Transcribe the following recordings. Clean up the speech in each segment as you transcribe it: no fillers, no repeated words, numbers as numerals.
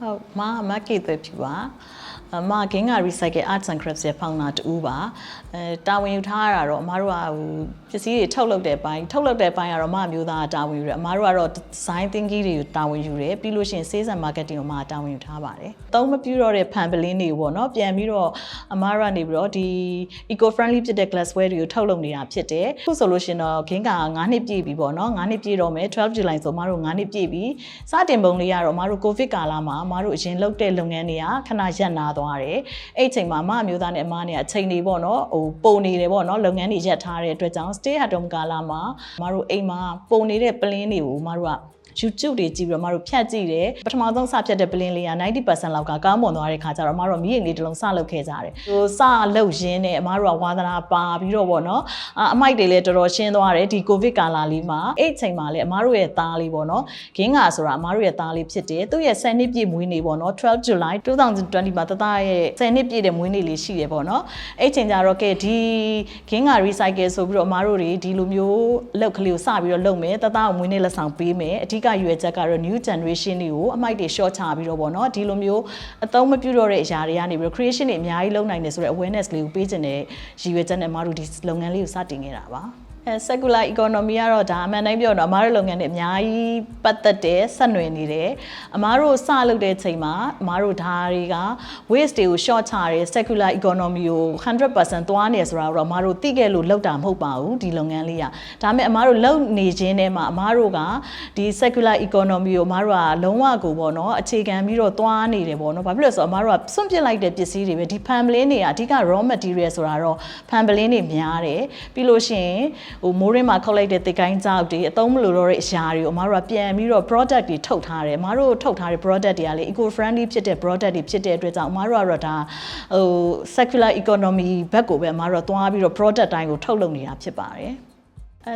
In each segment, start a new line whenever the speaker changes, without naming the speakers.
ဟုတ်မကီသွေးဖြူပါမကင်းက recycle arts and crafts ရဲ့ဖောင်နာတူပါတာဝန်ယူထားရတော့အမားတို့ကပစ္စည်းတွေထုတ်လုပ်တဲ့ပိုင်းကတော့မမျိုးသားတာဝန်ယူတယ်အမားတို့ကတော့ design thinking တွေကိုတာဝန်ယူတယ်ပြီးလို့ရှိရင် sales and marketing ကိုမတာဝန်ယူထားပါတယ်သုံးမပြတော့တဲ့ဖန်ပလင်းတွေပေါ့နော်ပြန်ပြီးတော့အမားတို့ကနေပြီးတော့ဒီ eco friendly ဖြစ်တဲ့ glassware တွေကိုထုတ်လုပ်နေတာဖြစ်တယ်အခုဆိုလို့ရှိရင်တော့ဂင်းက9နှစ်ပြည့်ပြီပေါ့နော်9နှစ်ပြည့်တော့မယ်12 July ဆိုအမားတို့9နှစ်ပြည့်ပြီစတင်ပုံလေးကတော့အမားတို့ covid ကာလမှာအမားတို့အရင်လုပ်တဲ့လုပ်ငန်းတွေကခဏရပ်နာသွားတယ်အဲ့အချိန်မှာအမျိုးသားနဲ့အမနဲ့အချိန်တွေပေါ့နော်ပုံနေတယ်ပေါ့နော်လုပ်ငန်းတွေရပ်ထားတဲ့အတွက်ကြောင့် stay at home ကာလမှာအမတို့အိမ်မှာပုံနေတဲ့ပလင်းတွေကိုအမတို့ကYouTube တွေကြည့်ပြီးတော့မတို့ဖြတ်ကြည့်တယ်ပထမဆုံးစဖြတ်တဲ့ပလင်းလေးက 90% လောက်ကကောင်းမွန်သွားတဲ့ခါကျတော့မတို့မိရင်လေးတစ်လုံးစလုပ်ခဲ့ကြတယ်ဟိုစလုပ်ရင်းနဲ့အမတို့ကဝါသနာပါပြီးတော့ပေါ့နော်အမိုက်တွေလည်းတော်တော်ရှင်းသွားတယ်ဒီကိုဗစ်ကာလလေးမှာအဲ့အချိန်မှာလည်းအမတို့ရဲ့သားလေးပေါ့နော်ဂင်းကဆိုတာအမတို့ရဲ့သားလေးဖြစ်တယ်သူ့ရဲ့10နှစ်ပြည့်မွေးနေ့ပေါ့နော်12 July 2020မှာတသားရဲ့10နှစ်ပြည့်တဲ့မွေးနေ့လေးရှိတယ်ပေါ့နော်အဲ့ချိန်ကျတော့ကဲဒီဂင်းက recycle ဆိုပြီးတော့အမတို့တွေဒီလိုမျိုးအလုပ်ကလေးကိုစပြီးတော့လုပ်မယ်တသားကိုမွေးနေ့လက်ဆောင်ပေးမယ်အဓိကရွယ်ချက်ကတော့ new generation တွေကိုအမိုက်တွေ short ချပြီးတော့ပေါ့နော်ဒီလိုမျိုးအသုံးမပြုတော့တဲ့အရာတွေကနေပြီးတော့ creation တွေအများကြီးလုပ်နိုင်တယ်ဆိုတဲ့ awareness လေးကိုပေးခြင်းနဲ့ရည်ရွယ်ချက်နဲ့အမတို့ဒီလုပ်ငန်းလေးကိုစတင်ခဲ့တာပါcircular economy ကတော့ဒါအမှန်တိုင်းပြောတော့အမားတို့လုပ်ငန်းတွေအများကြီးပတ်သက်တယ်ဆက်နွယ်နေတယ်အမားတို့စလုပ်တဲ့ချိန်မှာအမားတို့ဒါတွေက waste တွေကို short ချတယ် circular economy ကို 100% သွားနေဆိုတာတော့အမားတို့သိခဲ့လို့လုပ်တာမဟုတ်ပါဘူးဒီလုပ်ငန်းလေးကဒါပေမဲ့အမားတို့လုပ်နေခြင်းထဲမှာအမားတို့ကဒီ circular economy ကိုအမားတို့ကလုံးဝကိုပေါ့နော်အခြေခံပြီးတော့သွားနေတယ်ပေါ့နော်ဘာဖြစ်လို့လဲဆိုတော့အမားတို့ကစွန့်ပစ်လိုက်တဲ့ပစ္စည်းတွေပဲဒီ fan plane တွေကအဓိက raw material ဆိုတာတော့ fan plane တွေများတယ်ပြီးလို့ရှိရင်မိုးရင်းမှာခောက်လိုက်တဲ့သစ်ကိုင်းကြောက်တွေအသုံးမလိုတော့တဲ့အရာတွေကိုအမားတို့ကပြန်ပြီးတော့ product တွေထုတ်ထားတယ်အမားတို့ထုတ်ထားတဲ့ product တွေကလေ eco friendly ဖြစ်တဲ့ product တွေဖြစ်တဲ့အတွက်ကြောင့်အမားတို့ကတော့ဒါcircular economy ဘက်ကိုပဲအမားတို့သွားပြီးတော့ product တိုင်းကိုထုတ်လုပ်နေတာဖြစ်ပါတယ်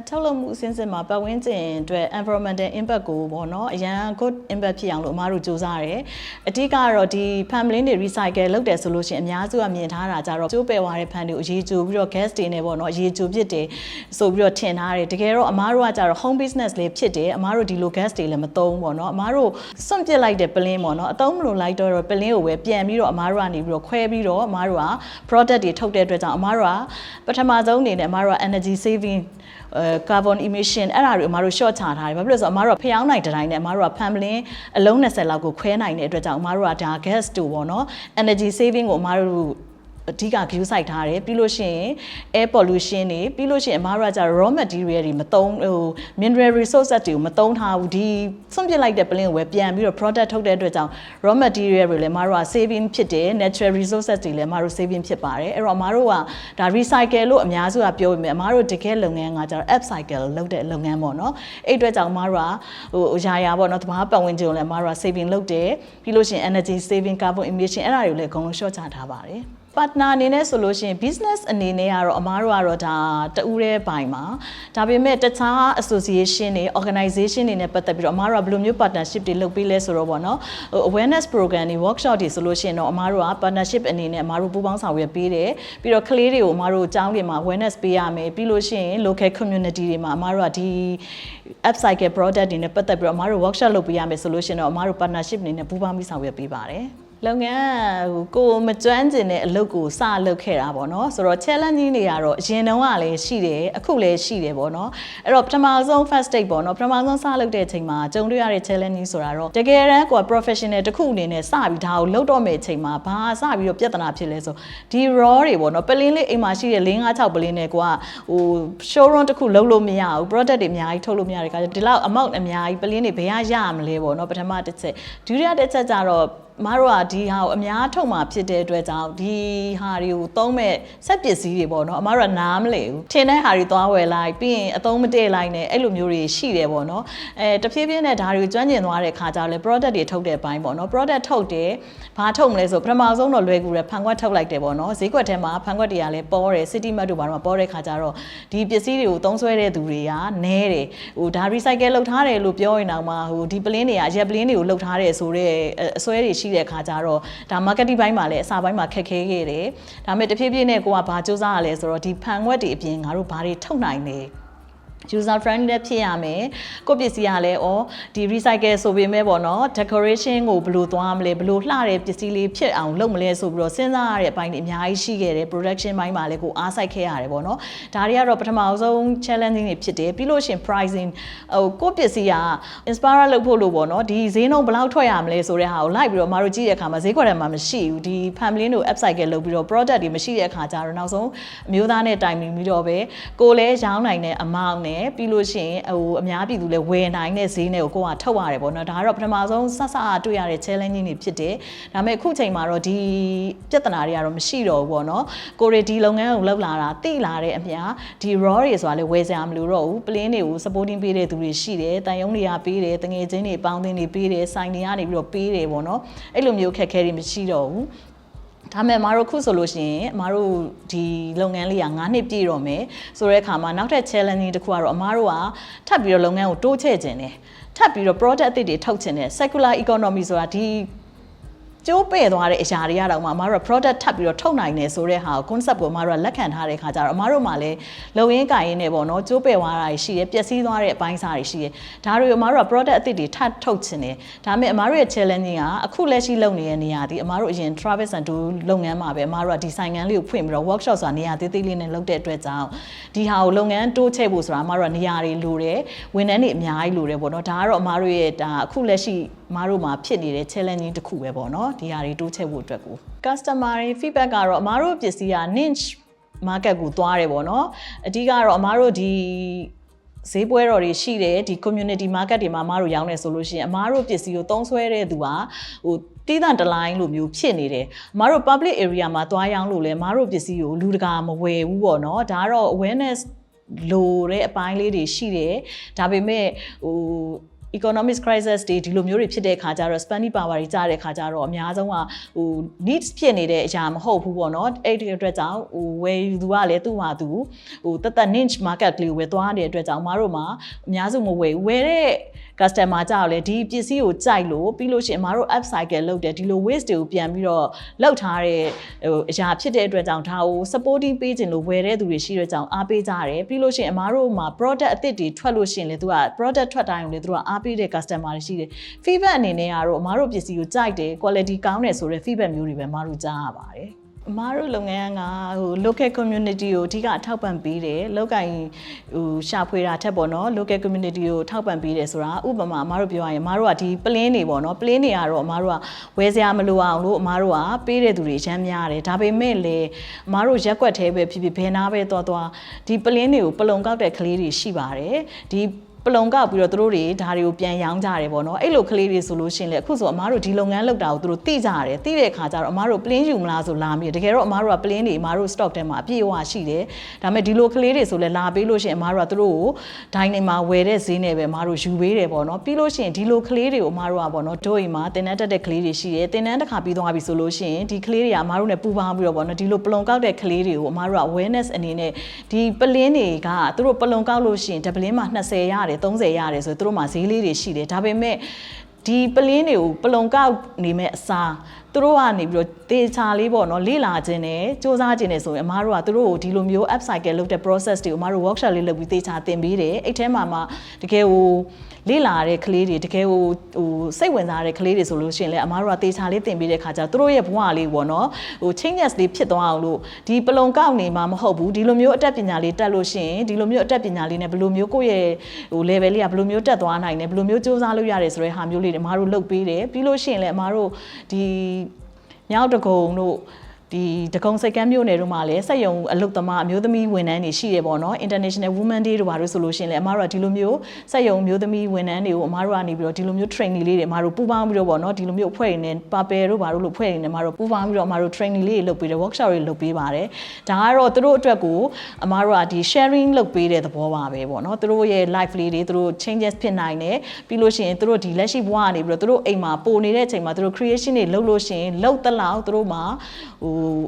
ထုတ်လုပ်မှုအစဉ်စဉ်မှာပတ်ဝန်းကျင်အတွက် environmental impact ကိုပေါ့နော်အရန် good impact ဖြစ်အောင်လို့အမားတို့စူးစမ်းရတယ်အဓိကတော့ဒီ fan plane တွေ recycle လုပ်တယ်ဆိုလို့ရှိရင်အများစုကမြင်ထားတာကြတော့ကျိုးပယ်သွားတဲ့ fan တွေကိုအရေးကြိုပြီးတော့ gas တွေနဲ့ပေါ့နော်အရေးကြိုပစ်တယ်ဆိုပြီးတော့ထင်ထားတယ်တကယ်တော့အမားတို့ကကြတော့ home business လေးဖြစ်တယ်အမားတို့ဒီလို gas တွေလည်းမသုံးပေါ့နော်အမားတို့စွန့်ပစ်လိုက်တဲ့ plane ပေါ့နော်အသုံးမလို့လိုက်တော့ plane ကိုပဲပြန်ပြီးတော့အမားတို့ကနေပြီးတော့ခွဲပြီးတော့အမားတို့က product တွေထုတ်တဲ့အတွက်ကြောင့်အမားတို့ကပထမဆုံးအနေနဲ့အမားတို့က energy saving carbon emission အဲ့ဒါတွေအမားတို့ short ချထားတယ်ဘာဖြစ်လို့လဲဆိုတော့အမားတို့ကဖျောင်းနိုင်တဲ့တိုင်းနဲ့အမားတို့က fan plane အလုံး20လောက်ကိုခွဲနိုင်တဲ့အတွက်ကြောင့်အမားတို့ကဒါ gas တို့ပေါ့နော် energy saving ကိုအမားတို့အဓိက view site ထားတယ်ပြီးလို့ရှိရင် air pollution တွေပြီးလို့ရှိရင်အမားတို့ကကြာ raw material တွေမသုံးmineral resources တွေကိုမသုံးထားဘူးဒီစွန့်ပစ်လိုက်တဲ့ plane ကိုပဲပြန်ပြီးတော့ product ထုတ်တဲ့အတွက်ကြောင့် raw material တွေလည်းအမားတို့က saving ဖြစ်တယ် natural resources တွေလည်းအမားတို့ saving ဖြစ်ပါတယ်အဲ့တော့အမားတို့ကဒါ recycle လို့အများစုကပြောပေမဲ့အမားတို့တကယ်လုပ်ငန်းကကြာ upcycle လုပ်တဲ့လုပ်ငန်းပေါ့နော်အဲ့အတွက်ကြောင့်အမားတို့ကရာပေါ့နော်တဘာပတ်ဝန်းကျင်ကိုလည်းအမားတို့က saving လုပ်တယ်ပြီးလို့ရှိရင် energy saving carbon emission အဲ့ဒါတွေကိုလည်းအကုန်လုံး short ချထားပါတယ်partner အနေနဲ့ဆိုလို့ရှိရင် business အနေနဲ့ကတော့အမားတို့ကတော့ဒါတူးတဲ့ဘိုင်မှာဒါပေမဲ့တခြား association တွေ organization တွေနဲ့ပတ်သက်ပြီးတော့အမားတို့ကဘယ်လိုမျိုး partnership တွေလုပ်ပေးလဲဆိုတော့ပေါ့နော်awareness program တွေ workshop တွေဆိုလို့ရှိရင်တော့အမားတို့က partnership အနေနဲ့အမားတို့ပူးပေါင်းဆောင်ရွက်ပေးတယ်ပြီးတော့ကလေးတွေကိုအမားတို့ကျောင်းတွေမှာ awareness ပေးရမယ်ပြီးလို့ရှိရင် local community တွေမှာအမားတို့ကဒီ upcycle product တွေနဲ့ပတ်သက်ပြီးတော့အမားတို့ workshop လုပ်ပေးရမယ်ဆိုလို့ရှိရင်တော့အမားတို့ partnership အနေနဲ့ပူးပေါင်းပြီးဆောင်ရွက်ပေးပါတယ်လုပ်ငန်းကိုမကျွမ်းကျင်တဲ့အလုပ်ကိုစလုပ်ခဲ့တာပေါ့နော်ဆိုတော့ challenge ကြီးတွေကတော့အရင်တုန်းကလည်းရှိတယ်အခုလည်းရှိတယ်ပေါ့နော်အဲ့တော့ပထမဆုံး first stage ပေါ့နော်ပထမဆုံးစလုပ်တဲ့အချိန်မှာကြုံတွေ့ရတဲ့ challenge ကြီးဆိုတာတော့တကယ်တမ်းကို professional တစ်ခုအနေနဲ့စပြီးဒါကိုလုပ်တော့မယ့်အချိန်မှာဘာစပြီးတော့ပြဿနာဖြစ်လဲဆိုဒီ raw တွေပေါ့နော်ပလင်းလေးအိမ်မှာရှိတဲ့5-6ပလင်းနဲ့ကိုကshowroom တစ်ခုလုပ်လို့မရဘူး product တွေအများကြီးထုတ်လို့မရတဲ့အခါကျဒီလောက် amount အများကြီးပလင်းတွေဘယ်ရမလဲပေါ့နော်ပထမတစ်ချက်ဒုတိယတစ်ချက်ကျတော့မတို့ကဒီဟာကိုအများထုတ်မှာဖြစ်တဲ့အတွက်ကြောင့်ဒီဟာတွေကိုသုံးမဲ့စက်ပစ္စည်းတွေပေါ့နော်အမတို့ကနားမလဲဘူးထင်တဲ့ဟာတွေသွားဝယ်လိုက်ပြီးရင်အသုံးမတည့်လိုက်နဲ့အဲ့လိုမျိုးတွေရှိတယ်ပေါ့နော်တဖြည်းဖြည်းနဲ့ဒါတွေကိုကျွမ်းကျင်သွားတဲ့ခါကျတော့လေ product တွေထုတ်တဲ့အပိုင်းပေါ့နော် product ထုတ်တယ်ဘာထုတ်မလဲဆိုပထမဆုံးတော့လွယ်ကူတယ်ဖန်ခွက်ထုတ်လိုက်တယ်ပေါ့နော်ဈေးကွက်ထဲမှာဖန်ခွက်တွေကလည်းပေါ်တယ် city mart တို့ဘာလို့ပေါ်တဲ့ခါကျတော့ဒီပစ္စည်းတွေကိုသုံးဆွဲတဲ့သူတွေကနဲတယ်ဒါ recycle လုပ်ထားတယ်လို့ပြောရင်တော့မှဒီပလင်းတွေကရက်ပလင်းတွေကိုလုပ်ထားတယ်ဆိုတော့အစွဲတွေရှိတဲ့ခါကျတော့ဒါ marketing ဘိုင်းမှာလည်းအစာဘိုင်းမှာခက်ခဲခဲ့တယ်ဒါပေမဲ့တဖြည်းဖြည်းနဲ့ကိုကဘာစူးစမ်းရလဲဆိုတော့ဒီဖန်ခွက်တွေအပြင်ငါတို့ဘာတွေထုတ်နိုင်လဲ user friendly လည်းဖြစ်ရမယ်ကိုပစ္စည်းကလည်းဒီ recycle ဆိုပေမဲ့ပေါ့နော် decoration ကိုဘယ်လိုသွားမလဲဘယ်လိုလှတဲ့ပစ္စည်းလေးဖြစ်အောင်လုပ်မလဲဆိုပြီးတော့စဉ်းစားရတဲ့အပိုင်းတွေအများကြီးရှိခဲ့တယ် production ပိုင်းမှာလည်းကိုအားစိုက်ခဲ့ရတယ်ပေါ့နော်ဒါတွေကတော့ပထမဆုံး challenging တွေဖြစ်တယ်ပြီးလို့ရှင် pricing ကိုပစ္စည်းက inspire လုပ်ဖို့လို့ပေါ့နော်ဒီဈေးနှုန်းဘယ်လောက်ထွက်ရမလဲဆိုတဲ့ဟာကိုလိုက်ပြီးတော့မတို့ကြည့်တဲ့အခါမှာဈေးကွက်ထဲမှာမရှိဘူးဒီ family တို့ upcycle လုပ်ပြီးတော့ product တွေမရှိတဲ့အခါကျတော့နောက်ဆုံးအမျိုးသားနဲ့တိုင်ပင်ပြီးတော့ပဲကိုလည်းရောင်းနိုင်တဲ့အမောင်းနဲ့ပြီးလို့ရှိရင်အများပြည်သူလည်းဝယ်နိုင်တဲ့ဈေးနဲ့ကိုကထုတ်ရတယ်ပေါ့နော်ဒါကတော့ပထမဆုံးဆက်တွေ့ရတဲ့ challenge တွေဖြစ်တယ်ဒါပေမဲ့အခုချိန်မှာတော့ဒီပြဿနာတွေကတော့မရှိတော့ဘူးပေါ့နော်ကိုရီဒီလုပ်ငန်းကိုလုပ်လာတာတိလာတဲ့အမြဒီ raw တွေဆိုတာလည်းဝယ်စရာမလိုတော့ဘူး plane တွေကို supporting ပေးတဲ့သူတွေရှိတယ်တန်ယုံတွေကပေးတယ်တငယ်ချင်းတွေပေါင်းသင်းတွေပေးတယ်ဆိုင်တွေကနေပြီးတော့ပေးတယ်ပေါ့နော်အဲ့လိုမျိုးခက်ခဲတွေမရှိတော့ဘူးဒါမဲ့မတို့ခုဆိုလို့ရှိရင်မတို့ဒီလုပ်ငန်းလေးက9နှစ်ပြည့်တော့မယ်ဆိုတဲ့အခါမှာနောက်ထပ် challenge တစ်ခုကတော့အမတို့ကထပ်ပြီးတော့လုပ်ငန်းကိုတိုးချဲ့ခြင်းတယ်ထပ်ပြီးတော့ product အသစ်တွေထုတ်ခြင်းတယ် circular economy ဆိုတာဒီကျိုးပဲ့သွားတဲ့အရာတွေရတော့မှအမတို့ product ထပ်ပြီးတော့ထုတ်နိုင်တယ်ဆိုတဲ့ဟာကို concept ကိုအမတို့ကလက်ခံထားတဲ့ခါကျတော့အမတို့မှလည်းလုံရင်းကိုင်ရင်းနဲ့ပေါ့နော်ကျိုးပဲ့သွားတာရှိတယ်ပျက်စီးသွားတဲ့အပိုင်းစားတွေရှိတယ်ဒါတွေကိုအမတို့က product အသစ်တွေထပ်ထုတ်ခြင်းတယ်ဒါပေမဲ့အမတို့ရဲ့ challenge ကအခုလက်ရှိလုပ်နေတဲ့နေရာဒီအမတို့အရင် Travis and Do လုပ်ငန်းမှာပဲအမတို့ကဒီဆိုင်ငန်းလေးကိုဖွင့်ပြီးတော့ workshop ဆိုတာနေရာသေးသေးလေးနဲ့လုပ်တဲ့အတွက်ကြောင့်ဒီဟာကိုလုပ်ငန်းတိုးချဲ့ဖို့ဆိုတာအမတို့ကနေရာတွေလိုတယ်ဝန်ထမ်းတွေအများကြီးလိုတယ်ပေါ့နော်ဒါကတော့အမတို့ရဲ့ဒါအခုလက်ရှိအမတို့မှာဖြစ်နေတဲ့ challenge တစ်ခုပဲပေါ့နော်ဒီဟာတွေတိုးချဲ့ဖို့အတွက်ကို customer တွေ feedback ကတော့အမတို့ပစ္စည်းက niche market ကိုသွားတယ်ပေါ့နော်အဓိကတော့အမတို့ဒီဈေးပွဲတော်တွေရှိတယ်ဒီ community market တွေမှာအမတို့ရောင်းနေဆိုလို့ရှိရင်အမတို့ပစ္စည်းကိုသုံးစွဲတဲ့သူကတီးတန့်တလိုင်းလိုမျိုးဖြစ်နေတယ်အမတို့ public area မှာသွားရောင်းလို့လဲအမတို့ပစ္စည်းကိုလူတကာမဝယ်ဘူးပေါ့နော်ဒါကတော့ awareness လိုတဲ့အပိုင်းလေးတွေရှိတယ်ဒါပေမဲ့economic crisis တွေဒီလိုမျိုးတွေဖြစ်တဲ့အခါကျတော့ spending power တွေကျတဲ့အခါကျတော့အများဆုံးကneeds ဖြစ်နေတဲ့အရာမဟုတ်ဘူးပေါ့နော်အဲ့ဒီအတွက်ကြောင့်ဝယ်ယူသူကလည်းသူ့မှာသူတသက် niche market ကလေးကိုဝယ်သွားတဲ့အတွက်ကြောင့်အမတို့မှာအများစုမဝယ်ဘူးဝယ်တဲ့ customer ကြောက်လေဒီပစ္စည်းကိုကြိုက်လို့ပြီးလို့ရှိရင်အမတို့ upcycle လုပ်တယ်ဒီလို waste တွေကိုပြန်ပြီးတော့လောက်ထားတဲ့အရာဖြစ်တဲ့အတွက်ကြောင့်ဒါကို supporting ပေးခြင်းလို့ဝယ်တဲ့သူတွေရှိတဲ့ကြောင့်အားပေးကြတယ်ပြီးလို့ရှိရင်အမတို့မှာ product အသစ်တွေထွက်လို့ရှိရင်လေသူက product ထွက်တိုင်းကိုလေသူကအားပေးတဲ့ customer တွေရှိတယ် feedback အနေနဲ့ကတော့အမတို့ပစ္စည်းကိုကြိုက်တယ် quality ကောင်းတယ်ဆိုတဲ့ feedback မျိုးတွေပဲအမတို့ကြားရပါတယ်အမတို့လုပ်ငန်းကlocal community ကိုအဓိကအထောက်ပံ့ပေးတယ်လောက်ကင်ရှာဖွေတာထက်ပေါ့နော် local community ကိုထောက်ပံ့ပေးတယ်ဆိုတာဥပမာအမတို့ပြောရရင်အမတို့ကဒီ plane တွေပေါ့နော် plane တွေကတော့အမတို့ကဝယ်စရာမလိုအောင်လို့အမတို့ကပေးတဲ့သူတွေအများများတယ်ဒါပေမဲ့လေအမတို့ရက်ွက်သေးပဲဖြစ်ဖြစ်ဘယ်နာပဲသွားဒီ plane တွေကိုပလုံကောက်တဲ့ကလေးတွေရှိပါတယ်ဒီပလုံကောက်ပြီးတော့သူတို့တွေဒါတွေကိုပြန်ရောင်းကြတယ်ပေါ့နော်အဲ့လိုကလေးတွေဆိုလို့ရှိရင်လေအခုဆိုအမားတို့ဒီလုပ်ငန်းလုပ်တာကိုသူတို့သိကြတယ်သိတဲ့အခါကျတော့အမားတို့ plane ယူမလားဆိုလာပြီးတကယ်တော့အမားတို့က plane တွေအမားတို့ stock ထဲမှာအပြည့်အဝရှိတယ်ဒါပေမဲ့ဒီလိုကလေးတွေဆိုလဲလာပေးလို့ရှိရင်အမားတို့ကသူတို့ကိုဒိုင်းနေမှာဝယ်တဲ့ဈေးနဲ့ပဲအမားတို့ယူပေးတယ်ပေါ့နော်ပြီးလို့ရှိရင်ဒီလိုကလေးတွေကိုအမားတို့ကပေါ့နော်တို့အိမ်မှာတင်တန်းတက်တဲ့ကလေးတွေရှိတယ်တင်တန်းတစ်ခါပြီးသွားပြီဆိုလို့ရှိရင်ဒီကလေးတွေကအမားတို့နဲ့ပူးပေါင်းပြီးတော့ပေါ့နော်ဒီလိုပလုံကောက်တဲ့ကလေးတွေကိုအမားတို့က awareness အနေနဲ့ဒီ plane တွေကသူတို့ပလုံကောက်လို့ရှိရင်တပလင်းမှာ20ရတယ်30ရတယ်ဆိုသူတို့မှာဈေးလေးတွေရှိတယ်ဒါပေမဲ့ဒီပလင်းတွေကိုပလုံကောက်နေမဲ့အစားသူတို့ကနေပြီးတော့တေချာလေးပေါ့နော်လေ့လာခြင်းနဲ့စူးစမ်းခြင်းနဲ့ဆိုရင်အမားတို့ကသူတို့ကိုဒီလိုမျိုး upcycle လုပ်တဲ့ process တွေကိုအမားတို့ workshop လေးလုပ်ပြီးတေချာသင်ပေးတယ်အဲ့ထဲမှာမှတကယ်ကိုလေ့လာတဲ့ကလေးတွေတကယ်ကိုစိတ်ဝင်စားတဲ့ကလေးတွေဆိုလို့ရှိရင်လည်းအမားတို့ကတေချာလေးသင်ပေးတဲ့ခါကျသူတို့ရဲ့ဘဝလေးပေါ့နော်changes လေးဖြစ်သွားအောင်လို့ဒီပလုံကောက်နေမှာမဟုတ်ဘူးဒီလိုမျိုးအတတ်ပညာလေးတက်လို့ရှိရင်ဒီလိုမျိုးအတတ်ပညာလေးနဲ့ဘယ်လိုမျိုးကိုယ့်ရဲ့level လေးကဘယ်လိုမျိုးတက်သွားနိုင်လဲဘယ်လိုမျိုးစူးစမ်းလို့ရတယ်ဆိုတဲ့ဟာမျိုးလေးတွေအမားတို့လုပ်ပေးတယ်ပြီးလို့ရှိရင်လည်းအမားတို့ဒီမြောက်တကုံတို့ဒီတကုံစိတ်ကမ်းမြို့နယ်တို့မှာလည်းစက်ရုံအလုပ်သမားအမျိုးသမီးဝန်ထမ်းတွေရှိတယ်ပေါ့နော် International Women Day တို့ဘာလို့ဆိုလို့ရှိရင်လည်းအမတို့ကဒီလိုမျိုးစက်ရုံအမျိုးသမီးဝန်ထမ်းတွေကိုအမတို့ကနေပြီးတော့ဒီလိုမျိုး training လေးတွေအမတို့ပူးပေါင်းပြီးတော့ပေါ့နော်ဒီလိုမျိုးအဖွဲ့တွေနဲ့ Papel တို့ဘာလို့လို့အဖွဲ့တွေနဲ့အမတို့ပူးပေါင်းပြီးတော့အမတို့ training လေးတွေလုပ်ပေးတယ် workshop တွေလုပ်ပေးပါတယ်ဒါကတော့သူတို့အတွက်ကိုအမတို့ကဒီ sharing လုပ်ပေးတဲ့သဘောပါပဲပေါ့နော်သူတို့ရဲ့ life လေးတွေသူတို့ changes ဖြစ်နိုင်တယ်ပြီးလို့ရှိရင်သူတို့ဒီလက်ရှိဘဝကနေပြီးတော့သူတို့အိမ်မှာပိုနေတဲ့အချိန်မှာသူတို့ creation တွေလုပ်လို့ရှိရင်လုပ်တလောက်သူတို့မှာ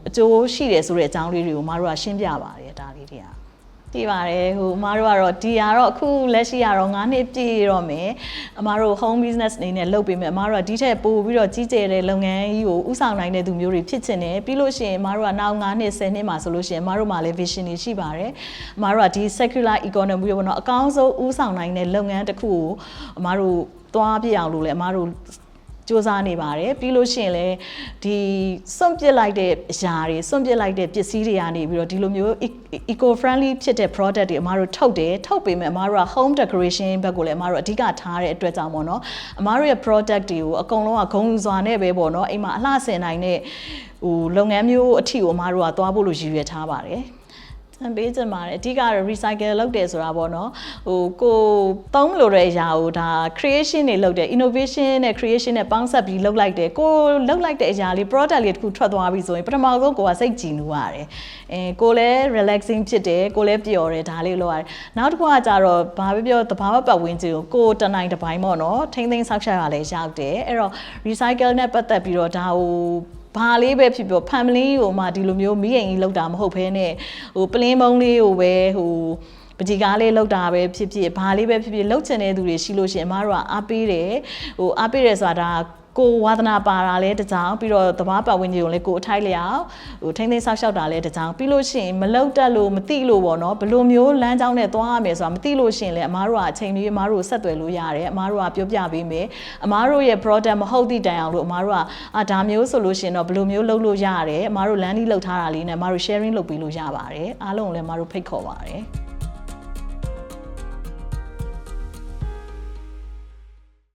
အကျိုးရှိတယ်ဆိုတဲ့အကြောင်းလေးတွေကိုမတို့ကရှင်းပြပါတယ်ဒါလေးတွေက ကြည့်ပါတယ်ဟိုအမားတို့ကတော့ဒီကတော့အခုလက်ရှိကတော့9နှစ်ပြည့်တော့မယ်အမားတို့ home business အနေနဲ့လုပ်ပေးမယ်အမားတို့ကဒီထက်ပိုပြီးတော့ကြီးကျယ်တဲ့လုပ်ငန်းကြီးကိုဥဆောင်နိုင်တဲ့သူမျိုးတွေဖြစ်ချင်တယ်ပြီးလို့ရှိရင်အမားတို့ကနောက်9နှစ်10နှစ်မှာဆိုလို့ရှိရင်အမားတို့မှာလည်း vision တွေရှိပါတယ်အမားတို့ကဒီ circular economy ကိုပေါ့နော်အကောင်းဆုံးဥဆောင်နိုင်တဲ့လုပ်ငန်းတစ်ခုကိုအမားတို့သွားပြအောင်လို့လည်းအမားတို့စူးစမ်းနေပါတယ်ပြီးလို့ရှိရင်လည်းဒီစွန့်ပစ်လိုက်တဲ့အရာတွေစွန့်ပစ်လိုက်တဲ့ပစ္စည်းတွေကနေပြီးတော့ဒီလိုမျိုး eco friendly ဖြစ်တဲ့ product တွေအမားတို့ထုတ်ပေမဲ့အမားတို့က home decoration ဘက်ကိုလည်းအမားတို့အဓိကထားတဲ့အတွက်ကြောင့်ပေါ့နော်အမားတို့ရဲ့ product တွေကိုအကုန်လုံးကဂုဏ်ယူစွာနဲ့ပဲပေါ့နော်အိမ်မှာအလှဆင်နိုင်တဲ့ဟိုလုပ်ငန်းမျိုးအထီကိုအမားတို့ကသွားဖို့လို့ရည်ရွယ်ထားပါတယ်ပေးချင်ပါတယ်အဓိကတော့ recycle လုပ်တယ်ဆိုတာပေါ့နော်ဟိုကိုသုံးလို့တဲ့အရာကိုဒါ creation တွေလုပ်တယ် innovation နဲ့ creation နဲ့ပေါင်းစပ်ပြီးလုပ်လိုက်တယ်ကိုလုပ်လိုက်တဲ့အရာလေး product လေးတစ်ခုထွက်သွားပြီဆိုရင်ပထမဆုံးကိုကစိတ်ကြည်နူးရတယ်ကိုလည်း relaxing ဖြစ်တယ်ကိုလည်းပျော်တယ်ဒါလေးလုပ်ရတယ်နောက်တစ်ခုကကြတော့ဘာပဲပြောသဘာဝပတ်ဝန်းကျင်ကိုတနိုင်တစ်ပိုင်းပေါ့နော်ထိမ့်သိမ်းဆောက်ရှောက်ရလဲရောက်တယ်အဲ့တော့ recycle နဲ့ပတ်သက်ပြီးတော့ဒါဟိုဘာလေးပဲဖြစ်ဖြစ် family ကိုမှဒီလိုမျိုးမိရင်ကြီးလောက်တာမဟုတ်ဘဲနဲ့ဟိုပလင်းမုံလေးကိုပဲဟိုပကြီးကားလေးလောက်တာပဲဖြစ်ဖြစ်ဘာလေးပဲဖြစ်ဖြစ်လောက်ချင်တဲ့သူတွေရှိလို့ရှိရင်အမားတို့ကအားပေးတယ်ဟိုအားပေးတယ်ဆိုတာကိုဝါသနာပါတာလဲတကြောင်ပြီးတော့သဘာဝပတ်ဝန်းကျင်ကိုလည်းကိုအထိုက်လျောက်ဟိုထိမ့်သိမ်းဆောက်ရှောက်တာလဲတကြောင်ပြီးလို့ရှိရင်မလောက်တက်လို့မသိလို့ပေါ့နော်ဘယ်လိုမျိုးလမ်းကြောင်းနဲ့သွားရမယ်ဆိုတာမသိလို့ရှိရင်လည်းအမားတို့ကအချိန်ကြီးအမားတို့ဆက်သွယ်လို့ရတယ်အမားတို့ကပြောပြပေးမယ်အမားတို့ရဲ့ product မဟုတ်သည့်တိုင်အောင်လို့အမားတို့ကဒါမျိုးဆိုလို့ရှိရင်တော့ဘယ်လိုမျိုးလုပ်လို့ရတယ်အမားတို့လမ်းကြီးလောက်ထားတာလေးနဲ့အမားတို့ sharing လုပ်ပေးလို့ရပါတယ်အားလုံးကိုလည်းအမားတို့ဖိတ်ခေါ်ပါတယ်